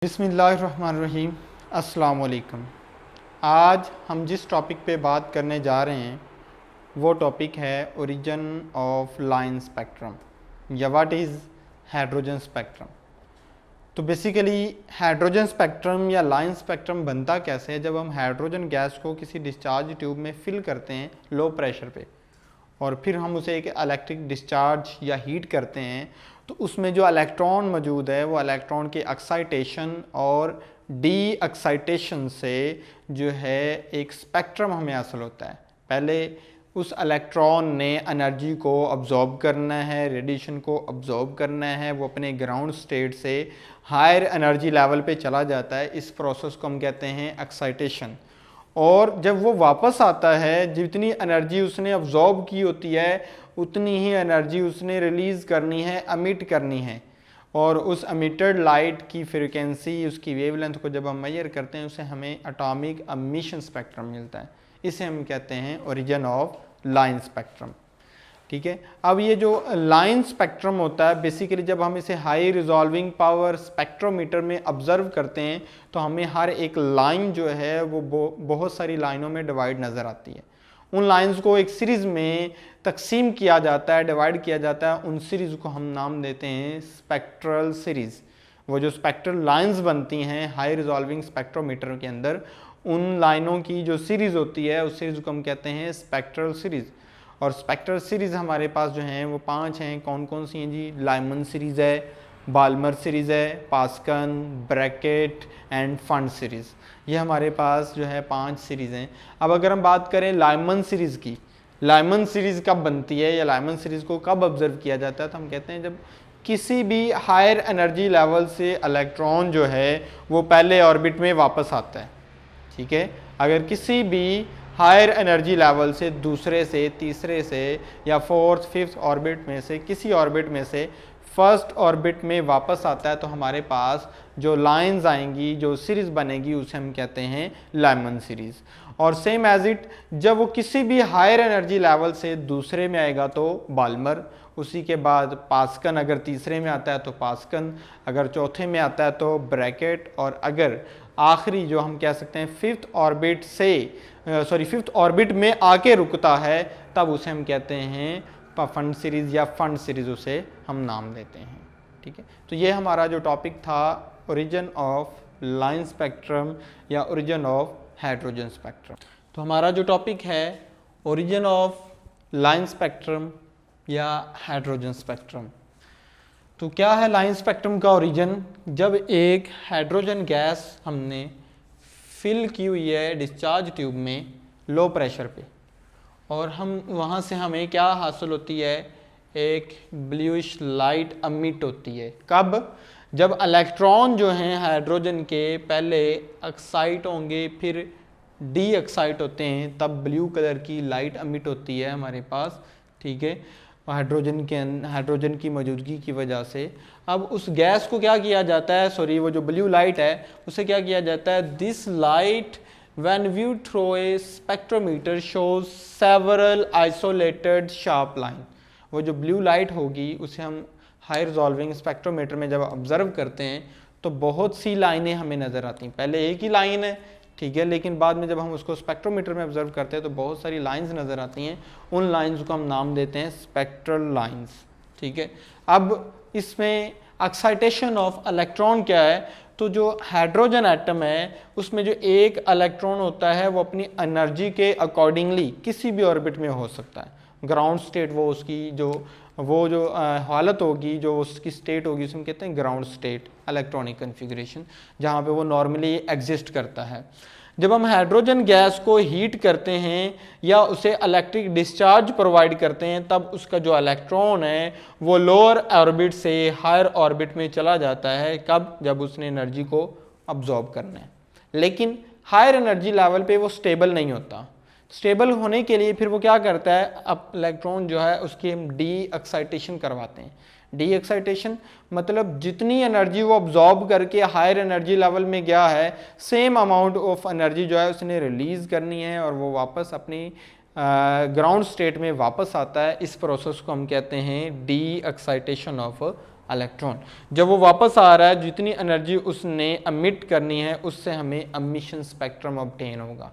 बिस्मिल्लाहिर्रहमानिर्रहीम। अस्सलाम वालेकुम। आज हम जिस टॉपिक पे बात करने जा रहे हैं वो टॉपिक है ओरिजिन ऑफ लाइन स्पेक्ट्रम या व्हाट इज़ हाइड्रोजन स्पेक्ट्रम। तो बेसिकली हाइड्रोजन स्पेक्ट्रम या लाइन स्पेक्ट्रम बनता कैसे है, जब हम हाइड्रोजन गैस को किसी डिस्चार्ज ट्यूब में फिल करते हैं लो प्रेशर पे और फिर हम उसे एक इलेक्ट्रिक डिस्चार्ज या हीट करते हैं, तो उसमें जो इलेक्ट्रॉन मौजूद है वो इलेक्ट्रॉन के एक्साइटेशन और डी एक्साइटेशन से जो है एक स्पेक्ट्रम हमें हासिल होता है। पहले उस इलेक्ट्रॉन ने एनर्जी को अब्जॉर्ब करना है, रेडिएशन को अब्जॉर्ब करना है, वो अपने ग्राउंड स्टेट से हायर एनर्जी लेवल पे चला जाता है। इस प्रोसेस को हम कहते हैं एक्साइटेशन। और जब वो वापस आता है, जितनी एनर्जी उसने अब्जॉर्ब की होती है उतनी ही एनर्जी उसने रिलीज़ करनी है, अमिट करनी है। और उस अमिटेड लाइट की फ्रीक्वेंसी, उसकी वेवलेंथ को जब हम मेजर करते हैं उसे हमें एटॉमिक एमिशन स्पेक्ट्रम मिलता है। इसे हम कहते हैं ओरिजिन ऑफ लाइन स्पेक्ट्रम। ठीक है। अब ये जो लाइन स्पेक्ट्रम होता है, बेसिकली जब हम इसे हाई रिजॉल्विंग पावर स्पेक्ट्रोमीटर में ऑब्जर्व करते हैं तो हमें हर एक लाइन जो है वो बहुत सारी लाइनों में डिवाइड नज़र आती है। उन लाइंस को एक सीरीज़ में तकसीम किया जाता है, डिवाइड किया जाता है। उन सीरीज़ को हम नाम देते हैं स्पेक्ट्रल सीरीज़। वो जो स्पेक्ट्रल लाइंस बनती हैं हाई रिजॉल्विंग स्पेक्ट्रोमीटर के अंदर, उन लाइनों की जो सीरीज़ होती है उस सीरीज़ को हम कहते हैं स्पेक्ट्रल सीरीज़। और स्पेक्ट्रल सीरीज़ हमारे पास जो हैं वो 5 हैं। कौन कौन सी हैं जी? लाइमन सीरीज़ है, बाल्मर सीरीज़ है, पास्कन, ब्रैकेट एंड फंड सीरीज़। ये हमारे पास जो है 5 सीरीज़ हैं। अब अगर हम बात करें लाइमन सीरीज़ की, लाइमन सीरीज़ कब बनती है या लाइमन सीरीज़ को कब ऑब्जर्व किया जाता है, तो हम कहते हैं जब किसी भी हायर एनर्जी लेवल से इलेक्ट्रॉन जो है वो पहले ऑर्बिट में वापस आता है। ठीक है। अगर किसी भी हायर एनर्जी लेवल से दूसरे से, तीसरे से या फोर्थ, फिफ्थ ऑर्बिट में से किसी ऑर्बिट में से फर्स्ट ऑर्बिट में वापस आता है, तो हमारे पास जो लाइंस आएंगी, जो सीरीज़ बनेगी, उसे हम कहते हैं लाइमन सीरीज़। और सेम एज इट, जब वो किसी भी हायर एनर्जी लेवल से दूसरे में आएगा तो बाल्मर, उसी के बाद पास्कन, अगर तीसरे में आता है तो पास्कन, अगर चौथे में आता है तो ब्रैकेट, और अगर आखिरी जो हम कह सकते हैं फिफ्थ ऑर्बिट में आके रुकता है तब उसे हम कहते हैं फंड सीरीज़ या फंड सीरीज़, उसे हम नाम देते हैं। ठीक है। तो ये हमारा जो टॉपिक था ओरिजिन ऑफ लाइन स्पेक्ट्रम या ओरिजिन ऑफ हाइड्रोजन स्पेक्ट्रम। तो हमारा जो टॉपिक है ओरिजिन ऑफ लाइन स्पेक्ट्रम या हाइड्रोजन स्पेक्ट्रम। तो क्या है लाइन स्पेक्ट्रम का ओरिजिन? जब एक हाइड्रोजन गैस हमने फिल की हुई है डिस्चार्ज ट्यूब में लो प्रेशर पे, और हम वहाँ से हमें क्या हासिल होती है, एक ब्लूइश लाइट अमिट होती है। कब? जब इलेक्ट्रॉन जो हैं हाइड्रोजन के पहले एक्साइट होंगे फिर डी एक्साइट होते हैं, तब ब्लू कलर की लाइट अमिट होती है हमारे पास। ठीक है। हाइड्रोजन की मौजूदगी की वजह से अब उस गैस को क्या किया जाता है, वो जो ब्लू लाइट है उसे क्या किया जाता है, this light when viewed through a spectrometer shows several isolated sharp line। वो जो ब्लू लाइट होगी उसे हम हाई रिजॉल्विंग स्पेक्ट्रोमीटर में जब ऑब्जर्व करते हैं तो बहुत सी लाइनें हमें नज़र आती हैं। पहले एक ही लाइन है, ठीक है, लेकिन बाद में जब हम उसको स्पेक्ट्रोमीटर में ऑब्जर्व करते हैं तो बहुत सारी लाइंस नज़र आती हैं। उन लाइंस को हम नाम देते हैं स्पेक्ट्रल लाइंस। ठीक है। अब इसमें एक्साइटेशन ऑफ इलेक्ट्रॉन क्या है, तो जो हाइड्रोजन एटम है उसमें जो एक इलेक्ट्रॉन होता है वो अपनी एनर्जी के अकॉर्डिंगली किसी भी ऑर्बिट में हो सकता है। ग्राउंड स्टेट वो उसकी जो हालत होगी, जो उसकी स्टेट होगी, उसे हम कहते हैं ग्राउंड स्टेट इलेक्ट्रॉनिक कन्फिग्रेशन, जहाँ पे वो नॉर्मली एग्जिस्ट करता है। जब हम हाइड्रोजन गैस को हीट करते हैं या उसे इलेक्ट्रिक डिस्चार्ज प्रोवाइड करते हैं तब उसका जो इलेक्ट्रॉन है वो लोअर ऑर्बिट से हायर ऑर्बिट में चला जाता है। कब? जब उसने एनर्जी को अब्जॉर्ब करना है। लेकिन हायर एनर्जी लेवल पे वो स्टेबल नहीं होता। स्टेबल होने के लिए फिर वो क्या करता है, अब इलेक्ट्रॉन जो है उसकी हम डी एक्साइटेशन करवाते हैं। डी एक्साइटेशन मतलब जितनी एनर्जी वो अब्जॉर्ब करके हायर एनर्जी लेवल में गया है, सेम अमाउंट ऑफ एनर्जी जो है उसने रिलीज़ करनी है और वो वापस अपनी ग्राउंड स्टेट में वापस आता है। इस प्रोसेस को हम कहते हैं डी एक्साइटेशन ऑफ इलेक्ट्रॉन। जब वो वापस आ रहा है, जितनी एनर्जी उसने अमिट करनी है उससे हमें एमिशन स्पेक्ट्रम ऑब्टेन होगा।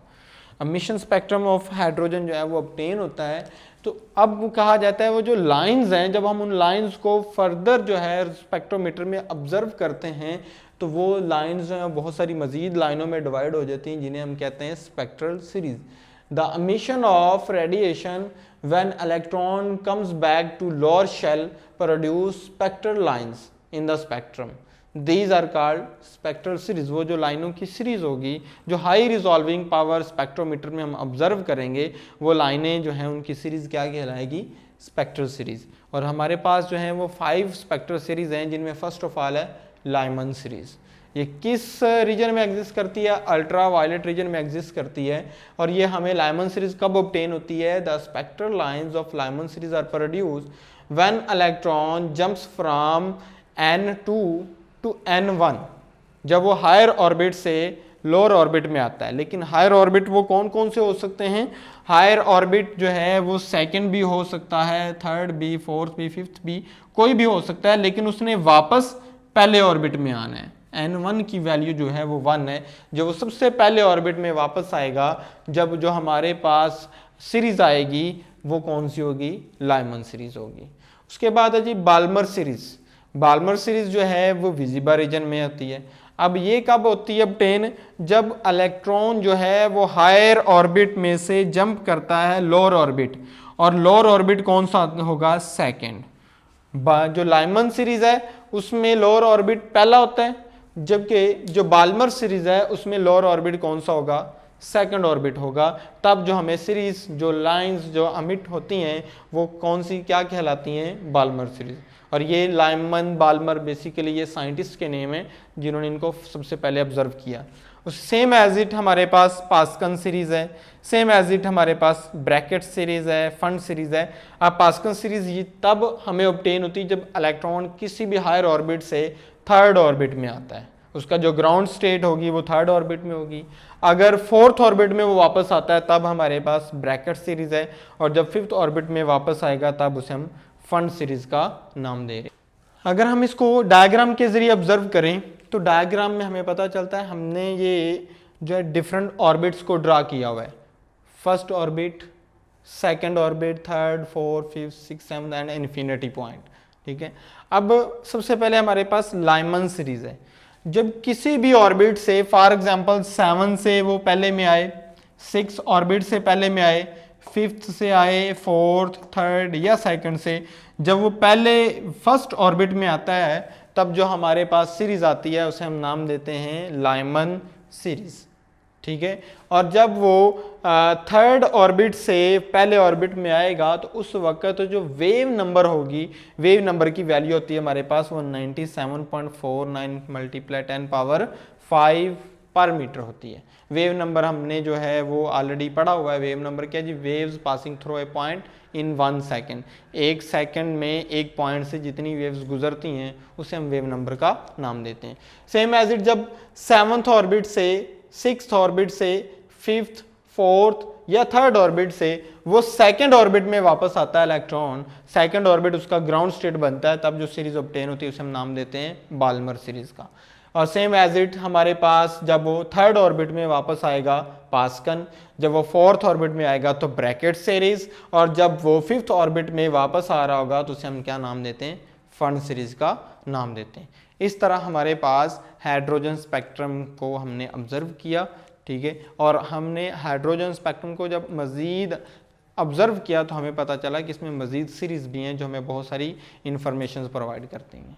एमिशन स्पेक्ट्रम ऑफ हाइड्रोजन जो है वो ऑब्टेन होता है। तो अब कहा जाता है वो जो लाइंस हैं, जब हम उन लाइंस को फर्दर जो है स्पेक्ट्रोमीटर में ऑब्जर्व करते हैं तो वो लाइंस जो है बहुत सारी मजीद लाइनों में डिवाइड हो जाती हैं, जिन्हें हम कहते हैं spectral series. The emission of radiation when electron comes back to lower shell produce spectral lines in the spectrum, these are called spectral series. वो जो लाइनों की सीरीज होगी जो हाई रिजॉल्विंग पावर स्पेक्ट्रोमीटर में हम ऑब्जर्व करेंगे, वो लाइनें जो हैं उनकी सीरीज क्या कहलाएगी? Spectral series. और हमारे पास जो है वो 5 स्पेक्ट्रल सीरीज हैं, जिनमें फर्स्ट ऑफ ऑल है लाइमन सीरीज। ये किस रीजन में एग्जिस्ट करती है? अल्ट्रा वायलेट रीजन में एग्जिस्ट करती है। और ये हमें लाइमन सीरीज कब ऑब्टेन होती है? The spectral lines of Lyman series are produced when electron jumps from n2 to n1, जब वो हायर ऑर्बिट से लोअर ऑर्बिट में आता है। लेकिन हायर ऑर्बिट वो कौन कौन से हो सकते हैं? हायर ऑर्बिट जो है वो सेकंड भी हो सकता है, थर्ड भी, फोर्थ भी, फिफ्थ भी, कोई भी हो सकता है, लेकिन उसने वापस पहले ऑर्बिट में आना है। n1 की वैल्यू जो है वो 1 है, जो वो सबसे पहले ऑर्बिट में वापस आएगा। जब जो हमारे पास सीरीज आएगी वो कौन सी होगी? लाइमन सीरीज होगी। उसके बाद है जी बाल्मर सीरीज। बाल्मर सीरीज जो है वो विजिबल रीजन में होती है। अब ये कब होती है ऑब्टेन? जब इलेक्ट्रॉन जो है वो हायर ऑर्बिट में से जंप करता है लोअर ऑर्बिट, और लोअर ऑर्बिट कौन सा होगा? सेकंड। जो लाइमन सीरीज है उसमें लोअर ऑर्बिट पहला होता है, जबकि जो बाल्मर सीरीज है उसमें लोअर ऑर्बिट कौन सा होगा? सेकंड ऑर्बिट होगा। तब जो हमें सीरीज जो लाइंस जो अमिट होती हैं वो कौन सी क्या कहलाती हैं? Balmer series. और ये लाइमन, बाल्मर बेसिकली ये साइंटिस्ट के नेम हैं जिन्होंने इनको सबसे पहले ऑब्जर्व किया। सेम एज इट हमारे पास पास्कन सीरीज है, सेम एज इट हमारे पास ब्रैकेट सीरीज है, फंड सीरीज है। अब पास्कन सीरीज ये तब हमें ऑब्टेन होती है जब इलेक्ट्रॉन किसी भी हायर ऑर्बिट से थर्ड ऑर्बिट में आता है। उसका जो ग्राउंड स्टेट होगी वो थर्ड ऑर्बिट में होगी। अगर फोर्थ ऑर्बिट में वो वापस आता है तब हमारे पास ब्रैकेट सीरीज है, और जब फिफ्थ ऑर्बिट में वापस आएगा तब उसे हम फंड सीरीज का नाम दे रहे हैं। अगर हम इसको डायग्राम के जरिए ऑब्जर्व करें तो डायग्राम में हमें पता चलता है हमने ये जो है डिफरेंट ऑर्बिट्स को ड्रा किया हुआ है। First orbit, second orbit, third, fourth, fifth, six, seventh and infinity point. ठीक है। अब सबसे पहले हमारे पास लाइमन सीरीज है। जब किसी भी ऑर्बिट से फॉर एग्जांपल 7 से वो पहले में आए, 6 ऑर्बिट से पहले में आए, फिफ्थ से आए, फोर्थ, थर्ड या सेकंड से, जब वो पहले फर्स्ट ऑर्बिट में आता है तब जो हमारे पास सीरीज आती है उसे हम नाम देते हैं लाइमन सीरीज। ठीक है। और जब वो थर्ड ऑर्बिट से पहले ऑर्बिट में आएगा तो उस वक्त जो वेव नंबर होगी, वेव नंबर की वैल्यू होती है हमारे पास वो 97.49 मल्टीप्लाई 10 पावर 5 पर मीटर होती है। वेव नंबर हमने जो है वो ऑलरेडी पढ़ा हुआ है। वेव नंबर क्या जी? Waves passing through a point in 1 second. एक सेकेंड में एक पॉइंट से जितनी वेव्स गुजरती हैं उसे हम वेव नंबर का नाम देते हैं। सेम एज इट जब 7th ऑर्बिट से 6th ऑर्बिट से 5th, 4th या 3rd ऑर्बिट से वो सेकंड ऑर्बिट में वापस आता है इलेक्ट्रॉन, सेकंड ऑर्बिट उसका ग्राउंड स्टेट बनता है, तब जो सीरीज ऑब्टेन होती है उसे हम नाम देते हैं बाल्मर सीरीज का। और सेम एज इट हमारे पास जब वो 3rd ऑर्बिट में वापस आएगा पास्कन, जब वो 4th ऑर्बिट में आएगा तो ब्रैकेट सीरीज, और जब वो 5th ऑर्बिट में वापस आ रहा होगा तो उसे हम क्या नाम देते हैं? फंड सीरीज का नाम देते हैं। इस तरह हमारे पास हाइड्रोजन स्पेक्ट्रम को हमने ऑब्जर्व किया। ठीक है। और हमने हाइड्रोजन स्पेक्ट्रम को जब मज़ीद ऑब्जर्व किया तो हमें पता चला कि इसमें मज़ीद सीरीज़ भी हैं जो हमें बहुत सारी इंफॉर्मेशन प्रोवाइड करती हैं।